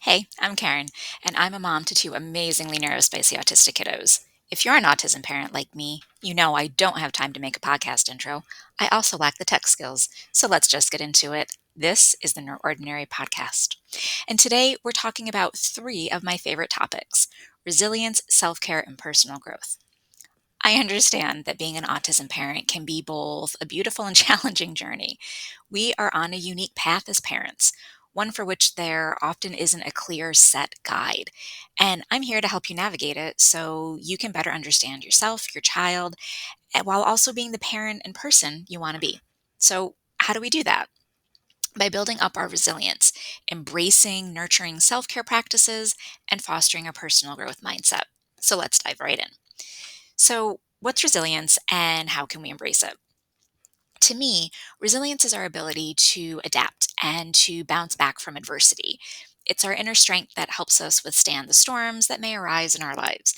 Hey, I'm Karen, and I'm a mom to two amazingly neurospicy autistic kiddos. If you're an autism parent like me, you know I don't have time to make a podcast intro. I also lack the tech skills, so let's just get into it. This is the NeurOrdinary podcast. And today we're talking about three of my favorite topics: resilience, self care, and personal growth. I understand that being an autism parent can be both a beautiful and challenging journey. We are on a unique path as parents, one for which there often isn't a clear set guide. And I'm here to help you navigate it so you can better understand yourself, your child, and while also being the parent and person you want to be. So, how do we do that? By building up our resilience, embracing nurturing self care practices, and fostering a personal growth mindset. So, let's dive right in. So, what's resilience and how can we embrace it? To me, resilience is our ability to adapt and to bounce back from adversity. It's our inner strength that helps us withstand the storms that may arise in our lives.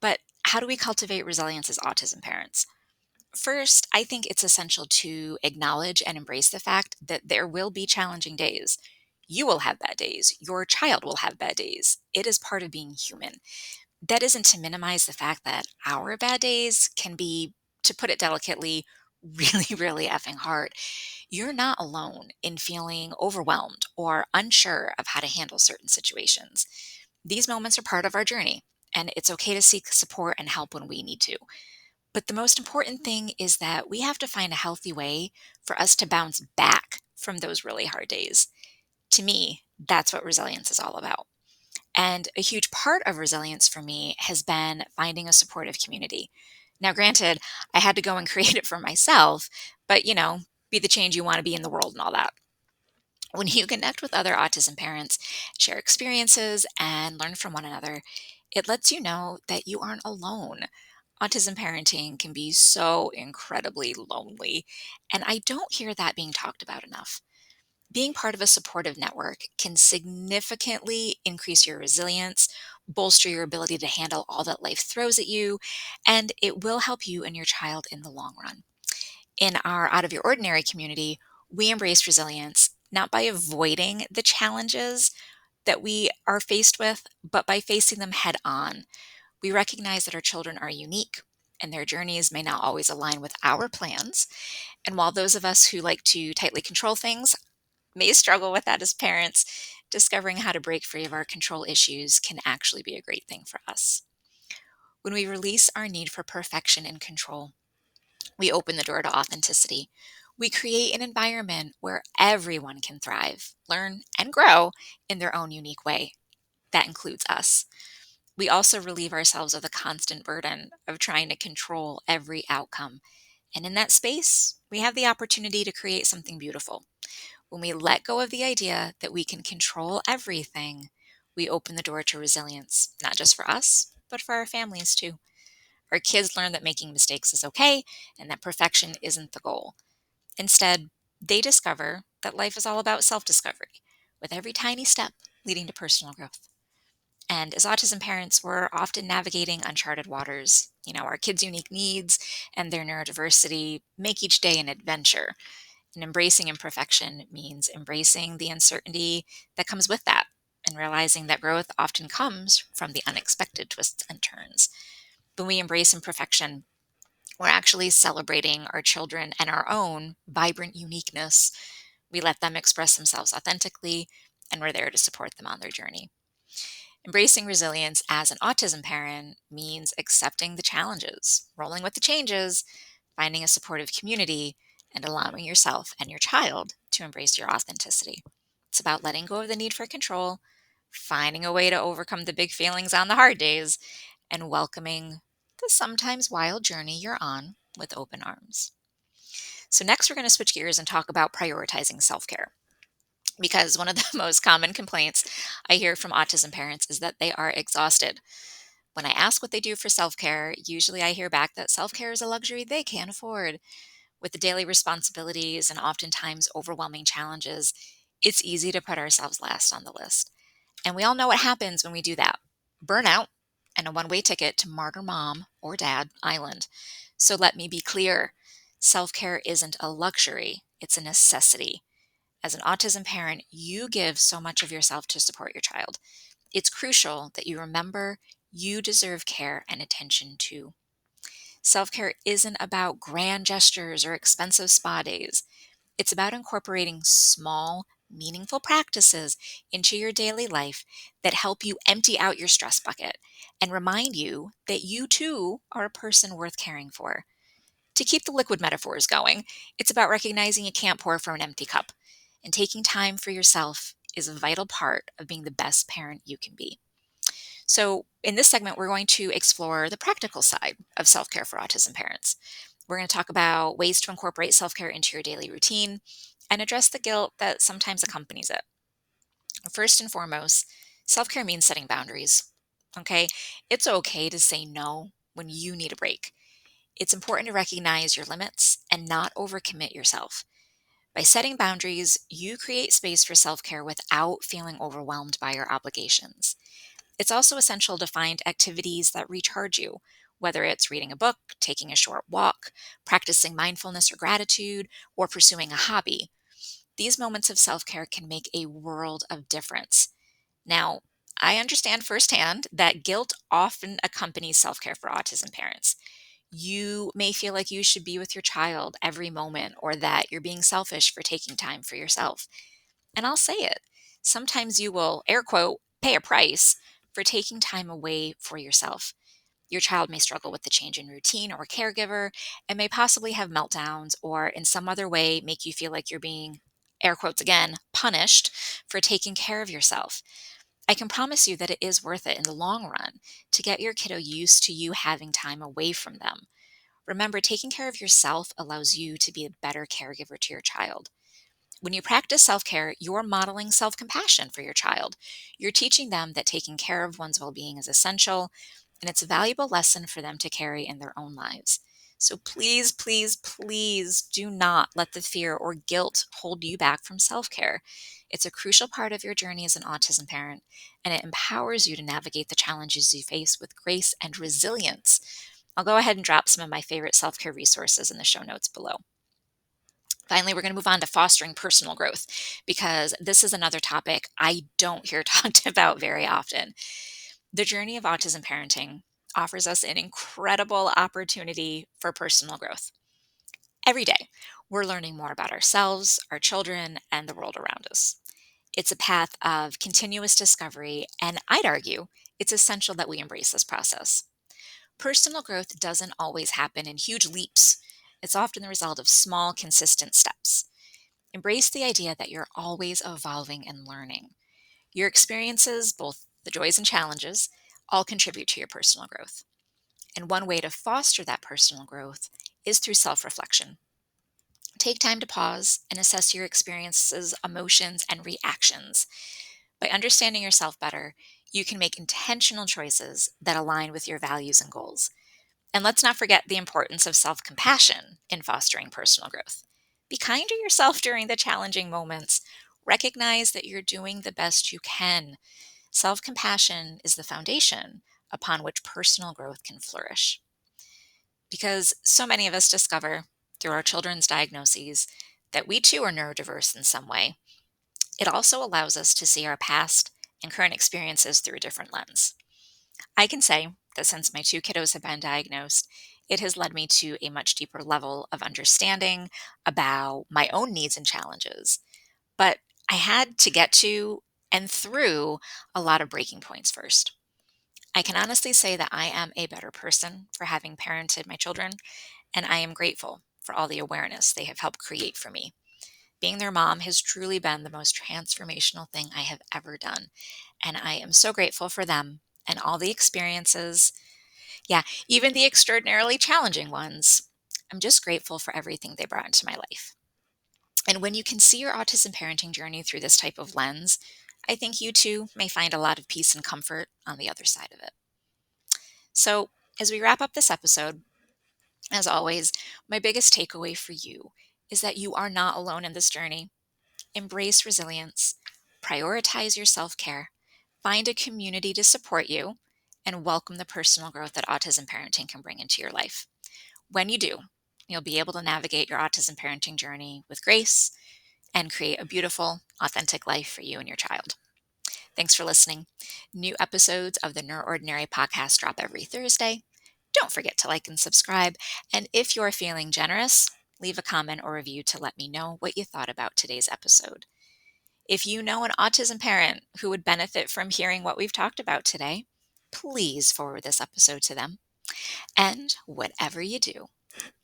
But how do we cultivate resilience as autism parents? First, I think it's essential to acknowledge and embrace the fact that there will be challenging days. You will have bad days. Your child will have bad days. It is part of being human. That isn't to minimize the fact that our bad days can be, to put it delicately, really, really effing hard. You're not alone in feeling overwhelmed or unsure of how to handle certain situations. These moments are part of our journey, and it's okay to seek support and help when we need to. But the most important thing is that we have to find a healthy way for us to bounce back from those really hard days. To me, that's what resilience is all about. And a huge part of resilience for me has been finding a supportive community. Now, granted, I had to go and create it for myself, but be the change you want to be in the world and all that. When you connect with other autism parents, share experiences, and learn from one another, it lets you know that you aren't alone. Autism parenting can be so incredibly lonely, and I don't hear that being talked about enough. Being part of a supportive network can significantly increase your resilience, bolster your ability to handle all that life throws at you, and it will help you and your child in the long run. In our Out of Your Ordinary community, we embrace resilience not by avoiding the challenges that we are faced with, but by facing them head on. We recognize that our children are unique and their journeys may not always align with our plans. And while those of us who like to tightly control things may struggle with that as parents, discovering how to break free of our control issues can actually be a great thing for us. When we release our need for perfection and control, we open the door to authenticity. We create an environment where everyone can thrive, learn, and grow in their own unique way. That includes us. We also relieve ourselves of the constant burden of trying to control every outcome. And in that space, we have the opportunity to create something beautiful. When we let go of the idea that we can control everything, we open the door to resilience, not just for us, but for our families too. Our kids learn that making mistakes is okay and that perfection isn't the goal. Instead, they discover that life is all about self discovery, with every tiny step leading to personal growth. And as autism parents, we're often navigating uncharted waters. Our kids' unique needs and their neurodiversity make each day an adventure. And embracing imperfection means embracing the uncertainty that comes with that and realizing that growth often comes from the unexpected twists and turns. When we embrace imperfection, we're actually celebrating our children and our own vibrant uniqueness. We let them express themselves authentically, and we're there to support them on their journey. Embracing resilience as an autism parent means accepting the challenges, rolling with the changes, finding a supportive community, and allowing yourself and your child to embrace your authenticity. It's about letting go of the need for control, finding a way to overcome the big feelings on the hard days, and welcoming the sometimes wild journey you're on with open arms. So, next, we're going to switch gears and talk about prioritizing self care. Because one of the most common complaints I hear from autism parents is that they are exhausted. When I ask what they do for self care, usually I hear back that self care is a luxury they can't afford. With the daily responsibilities and oftentimes overwhelming challenges, it's easy to put ourselves last on the list. And we all know what happens when we do that: burnout and a one way ticket to martyr mom or dad island. So let me be clear: self care isn't a luxury, it's a necessity. As an autism parent, you give so much of yourself to support your child. It's crucial that you remember you deserve care and attention too. Self care isn't about grand gestures or expensive spa days. It's about incorporating small, meaningful practices into your daily life that help you empty out your stress bucket and remind you that you too are a person worth caring for. To keep the liquid metaphors going, it's about recognizing you can't pour from an empty cup, and taking time for yourself is a vital part of being the best parent you can be. So, in this segment, we're going to explore the practical side of self care for autism parents. We're going to talk about ways to incorporate self care into your daily routine and address the guilt that sometimes accompanies it. First and foremost, self care means setting boundaries. Okay, it's okay to say no when you need a break. It's important to recognize your limits and not overcommit yourself. By setting boundaries, you create space for self care without feeling overwhelmed by your obligations. It's also essential to find activities that recharge you, whether it's reading a book, taking a short walk, practicing mindfulness or gratitude, or pursuing a hobby. These moments of self care can make a world of difference. Now, I understand firsthand that guilt often accompanies self care for autism parents. You may feel like you should be with your child every moment or that you're being selfish for taking time for yourself. And I'll say it. Sometimes you will, air quote, pay a price for taking time away for yourself. Your child may struggle with the change in routine or caregiver and may possibly have meltdowns or in some other way make you feel like you're being, air quotes again, punished for taking care of yourself. I can promise you that it is worth it in the long run to get your kiddo used to you having time away from them. Remember, taking care of yourself allows you to be a better caregiver to your child. When you practice self care, you're modeling self compassion for your child. You're teaching them that taking care of one's well being is essential, and it's a valuable lesson for them to carry in their own lives. So please, please, please do not let the fear or guilt hold you back from self care. It's a crucial part of your journey as an autism parent, and it empowers you to navigate the challenges you face with grace and resilience. I'll go ahead and drop some of my favorite self care resources in the show notes below. Finally, we're going to move on to fostering personal growth because this is another topic I don't hear talked about very often. The journey of autism parenting offers us an incredible opportunity for personal growth. Every day, we're learning more about ourselves, our children, and the world around us. It's a path of continuous discovery, and I'd argue it's essential that we embrace this process. Personal growth doesn't always happen in huge leaps. It's often the result of small, consistent steps. Embrace the idea that you're always evolving and learning. Your experiences, both the joys and challenges, all contribute to your personal growth. And one way to foster that personal growth is through self reflection. Take time to pause and assess your experiences, emotions, and reactions. By understanding yourself better, you can make intentional choices that align with your values and goals. And let's not forget the importance of self compassion in fostering personal growth. Be kind to yourself during the challenging moments. Recognize that you're doing the best you can. Self compassion is the foundation upon which personal growth can flourish. Because so many of us discover through our children's diagnoses that we too are neurodiverse in some way. It also allows us to see our past and current experiences through a different lens. I can say that since my two kiddos have been diagnosed, it has led me to a much deeper level of understanding about my own needs and challenges. But I had to get to and through a lot of breaking points first. I can honestly say that I am a better person for having parented my children, and I am grateful for all the awareness they have helped create for me. Being their mom has truly been the most transformational thing I have ever done, and I am so grateful for them and all the experiences. Yeah, even the extraordinarily challenging ones. I'm just grateful for everything they brought into my life. And when you can see your autism parenting journey through this type of lens, I think you too may find a lot of peace and comfort on the other side of it. So, as we wrap up this episode, as always, my biggest takeaway for you is that you are not alone in this journey. Embrace resilience, prioritize your self care, find a community to support you, and welcome the personal growth that autism parenting can bring into your life. When you do, you'll be able to navigate your autism parenting journey with grace, and create a beautiful, authentic life for you and your child. Thanks for listening. New episodes of the NeurOrdinary podcast drop every Thursday. Don't forget to like and subscribe. And if you're feeling generous, leave a comment or review to let me know what you thought about today's episode. If you know an autism parent who would benefit from hearing what we've talked about today, please forward this episode to them. And whatever you do,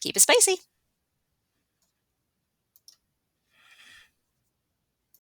keep it spicy.